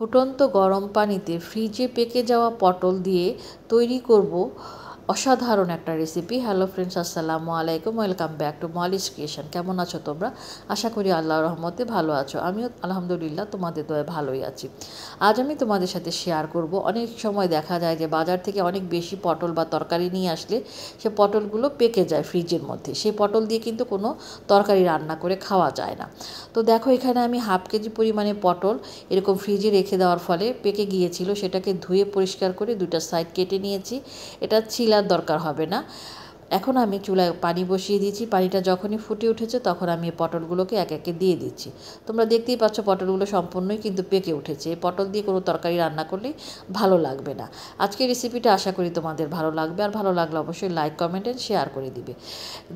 ফুটন্ত গরম পানিতে ফ্রিজে পেকে যাওয়া পটল দিয়ে তৈরি করব অসাধারণ একটা রেসিপি। হ্যালো ফ্রেন্ডস, আসসালামু আলাইকুম, welcome back to Molly's creation. কেমন আছো তোমরা? আশা করি আল্লাহর রহমতে ভালো আছো। আমিও আলহামদুলিল্লাহ তোমাদের দয়ায় ভালোই আছি। আজ আমি তোমাদের সাথে শেয়ার করব, অনেক সময় দেখা যায় যে বাজার থেকে অনেক বেশি পটল বা তরকারি নিয়ে আসলে সে পটলগুলো পেকে যায় ফ্রিজের মধ্যে। সেই পটল দিয়ে কিন্তু কোনো তরকারি রান্না করে খাওয়া যায় না। তো দেখো, এখানে আমি হাফ কেজি পরিমাণে পটল এরকম ফ্রিজে রেখে দেওয়ার ফলে পেকে গিয়েছিল, সেটাকে ধুয়ে পরিষ্কার করে দুটো সাইড কেটে নিয়েছি। এটা ছিলার দরকার হবে না। এখন আমি চুলায় পানি বসিয়ে দিয়েছি। পানিটা যখনই ফুটে উঠেছে তখন আমি পটলগুলোকে এক একে দিয়ে দিচ্ছি। তোমরা দেখতেই পাচ্ছ পটলগুলো সম্পূর্ণই কিন্তু পেকে উঠেছে। এই পটল দিয়ে কোনো তরকারি রান্না করলেই ভালো লাগবে না। আজকের রেসিপিটা আশা করি তোমাদের ভালো লাগবে, আর ভালো লাগলে অবশ্যই লাইক, কমেন্ট এন্ড শেয়ার করে দিবে।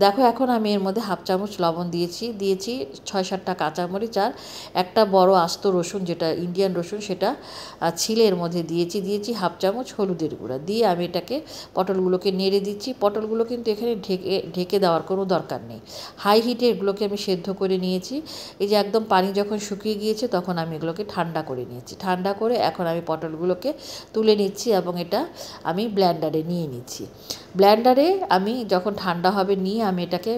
দেখো, এখন আমি এর মধ্যে হাফ চামচ লবণ দিয়েছি 6-7টা কাঁচামরিচ আর একটা বড় আস্ত রসুন, যেটা ইন্ডিয়ান রসুন, সেটা ছিলে এর মধ্যে দিয়েছি হাফ চামচ হলুদের গুঁড়া দিয়ে আমি এটাকে পটলগুলোকে নেড়ে দিচ্ছি। পটলগুলো কিন্তু এখানে ঢেকে দেওয়ার কোনো দরকার নেই। হাই হিটে এগুলোকে আমি সেদ্ধ করে নিয়েছি। এই যে একদম পানি যখন শুকিয়ে গিয়েছে তখন আমি এগুলোকে ঠান্ডা করে নিয়েছি। ঠান্ডা করে এখন আমি পটলগুলোকে তুলে নিচ্ছি এবং এটা আমি ব্লেন্ডারে নিয়ে নিচ্ছি। ব্লেন্ডারে আমি যখন ঠান্ডা হবে নিয়ে আমি এটাকে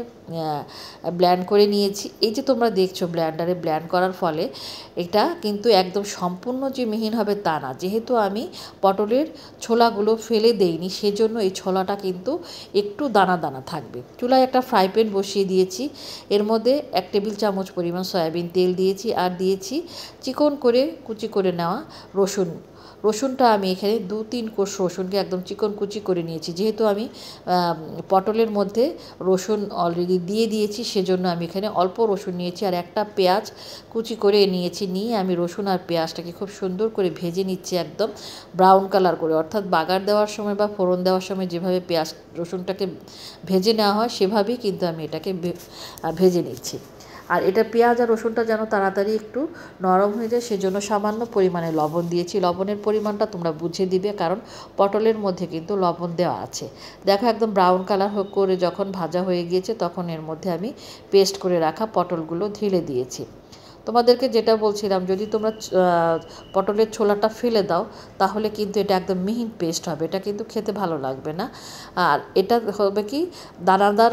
ব্লেন্ড করে নিয়েছি। এই যে তোমরা দেখছো ব্লেন্ডারে ব্লেন্ড করার ফলে এটা কিন্তু একদম সম্পূর্ণ যে মিহিন হবে তা না। যেহেতু আমি পটলের ছোলাগুলো ফেলে দেইনি, সেজন্য এই ছোলাটা কিন্তু একটু দানা দানা থাকবে। চুলায় একটা ফ্রাই প্যান বসিয়ে দিয়েছি। এর মধ্যে 1 টেবিল চামচ পরিমাণ সয়াবিন তেল দিয়েছি আর দিয়েছি চিকন করে কুচি করে নেওয়া রসুনটা আমি এখানে 2-3 কোষ রসুনকে একদম চিকন কুচি করে নিয়েছি। যেহেতু আমি পটলের মধ্যে রসুন অলরেডি দিয়ে দিয়েছি, সেজন্য আমি এখানে অল্প রসুন নিয়েছি আর একটা পেঁয়াজ কুচি করে নিয়েছি। নিয়ে আমি রসুন আর পেঁয়াজটাকে খুব সুন্দর করে ভেজে নিচ্ছি, একদম ব্রাউন কালার করে। অর্থাৎ বাগার দেওয়ার সময় বা ফোড়ন দেওয়ার সময় যেভাবে পেঁয়াজ রসুনটাকে ভেজে নেওয়া হয় সেভাবেই কিন্তু আমি এটাকে ভেজে নিচ্ছি। আর এটা পেঁয়াজ আর রসুনটা যেন তাড়াতাড়ি একটু নরম হয়ে যায়, সেজন্য সামান্য পরিমাণে লবণ দিয়েছি। লবণের পরিমাণটা তোমরা বুঝে দিবে, কারণ পটলের মধ্যে কিন্তু লবণ দেওয়া আছে। দেখো, একদম ব্রাউন কালার করে যখন ভাজা হয়ে গিয়েছে তখন এর মধ্যে আমি পেস্ট করে রাখা পটলগুলো ঢেলে দিয়েছি। তোমাদেরকে যেটা বলছিলাম, যদি তোমরা পটলের ছোলাটা ফেলে দাও তাহলে কিন্তু এটা একদম মিহিন পেস্ট হবে, এটা কিন্তু খেতে ভালো লাগবে না। আর এটা হবে কি, দানাদার,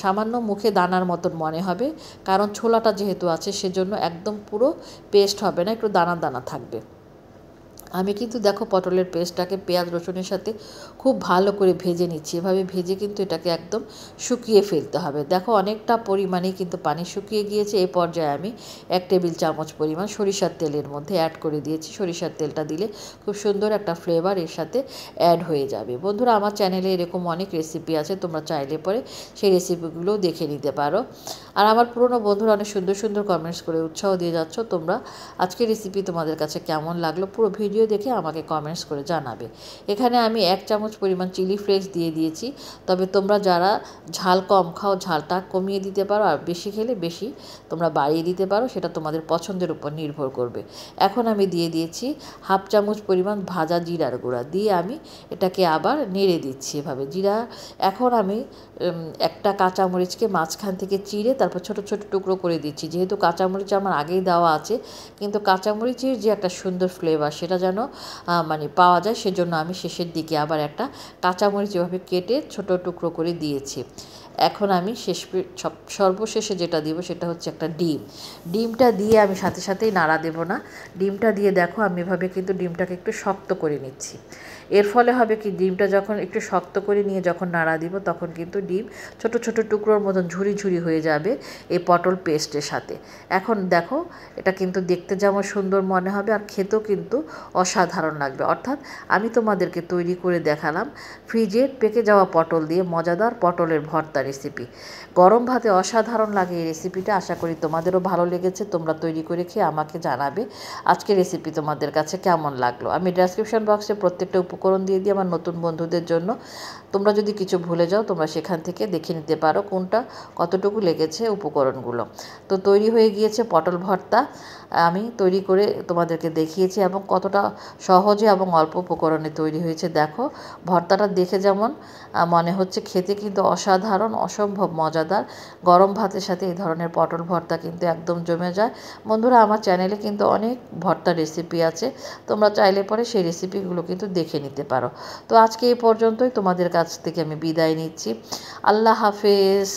সামান্য মুখে দানার মতন মনে হবে, কারণ ছোলাটা যেহেতু আছে সেজন্য একদম পুরো পেস্ট হবে না, একটু দানা দানা থাকবে। আমি কিন্তু দেখো পটলের পেস্টটাকে পেঁয়াজ রসুনের সাথে খুব ভালো করে ভেজে নিচ্ছি। এভাবে ভেজে কিন্তু এটাকে একদম শুকিয়ে ফেলতে হবে। দেখো, অনেকটা পরিমাণেই কিন্তু পানি শুকিয়ে গিয়েছে। এই পর্যায়ে আমি 1 টেবিল চামচ পরিমাণ সরিষার তেলের মধ্যে অ্যাড করে দিয়েছি। সরিষার তেলটা দিলে খুব সুন্দর একটা ফ্লেভার এর সাথে অ্যাড হয়ে যাবে। বন্ধুরা, আমার চ্যানেলে এরকম অনেক রেসিপি আছে, তোমরা চাইলে পরে সেই রেসিপিগুলোও দেখে নিতে পারো। আর আমার পুরনো বন্ধুরা অনেক সুন্দর সুন্দর কমেন্টস করে উৎসাহ দিয়ে যাচ্ছ। তোমরা আজকের রেসিপি তোমাদের কাছে কেমন লাগলো পুরো ভিডিও দেখে আমাকে কমেন্টস করে জানাবে। এখানে আমি 1 চামচ পরিমাণ চিলি ফ্লেক্স দিয়ে দিয়েছি। তবে তোমরা যারা ঝাল কম খাও ঝালটা কমিয়ে দিতে পারো, আর বেশি খেলে বেশি তোমরা বাড়িয়ে দিতে পারো, সেটা তোমাদের পছন্দের উপর নির্ভর করবে। এখন আমি দিয়ে দিয়েছি হাফ চামচ পরিমাণ ভাজা জিরার গুঁড়া দিয়ে আমি এটাকে আবার নেড়ে দিচ্ছি এভাবে জিরা। এখন আমি একটা কাঁচামরিচকে মাঝখান থেকে চিড়ে তারপর ছোট ছোট টুকরো করে দিচ্ছি। যেহেতু কাঁচামরিচ আমার আগেই দেওয়া আছে, কিন্তু কাঁচামরিচের যে একটা সুন্দর ফ্লেভার সেটা যেন মানে পাওয়া যায়, সেজন্য আমি শেষের দিকে আবার একটা কাঁচামরিচ এভাবে কেটে ছোট টুকরো করে দিয়েছি। এখন আমি সর্বশেষে যেটা দিব সেটা হচ্ছে একটা ডিমটা দিয়ে আমি সাথে সাথেই নাড়া দেব না। ডিমটা দিয়ে দেখো আমি এভাবে কিন্তু ডিমটাকে একটু শক্ত করে নিচ্ছি। এর ফলে হবে কি, ডিমটা যখন একটু শক্ত করে নিয়ে যখন নাড়া দিব তখন কিন্তু ডিম ছোট ছোট টুকরোর মতন ঝুরি ঝুরি হয়ে যাবে এই পটল পেস্টের সাথে। এখন দেখো, এটা কিন্তু দেখতে যেমন সুন্দর মনে হবে আর খেতেও কিন্তু অসাধারণ লাগবে। অর্থাৎ আমি তোমাদেরকে তৈরি করে দেখালাম ফ্রিজের পেকে যাওয়া পটল দিয়ে মজাদার পটলের ভর্তা রেসিপি। গরম ভাতে অসাধারণ লাগে এই রেসিপিটা। আশা করি তোমাদেরও ভালো লেগেছে। তোমরা তৈরি করে খেয়ে আমাকে জানাবে আজকের রেসিপি তোমাদের কাছে কেমন লাগলো। আমি ডেসক্রিপশন বক্সে প্রত্যেকটা উপকরণ দিয়ে দিই আমার নতুন বন্ধুদের জন্য। তোমরা যদি কিছু ভুলে যাও তোমরা সেখান থেকে দেখে নিতে পারো কোনটা কতটুকু লেগেছে উপকরণগুলো। তো তৈরি হয়ে গিয়েছে পটল ভর্তা। আমি তৈরি করে তোমাদেরকে দেখিয়েছি এবং কতটা সহজে এবং অল্প উপকরণে তৈরি হয়েছে। দেখো ভর্তাটা দেখে যেমন মনে হচ্ছে, খেতে কিন্তু অসাধারণ, অসম্ভব মজাদার। গরম ভাতের সাথে এই ধরনের পটল ভর্তা কিন্তু একদম জমে যায়। বন্ধুরা, আমার চ্যানেলে কিন্তু অনেক ভর্তা রেসিপি আছে, তোমরা চাইলে পরে সেই রেসিপিগুলো কিন্তু দেখে নিতে পারো। তো আজকে এই পর্যন্তই, তোমাদের কাছ থেকে আমি বিদায় নিচ্ছি। আল্লাহ হাফেজ।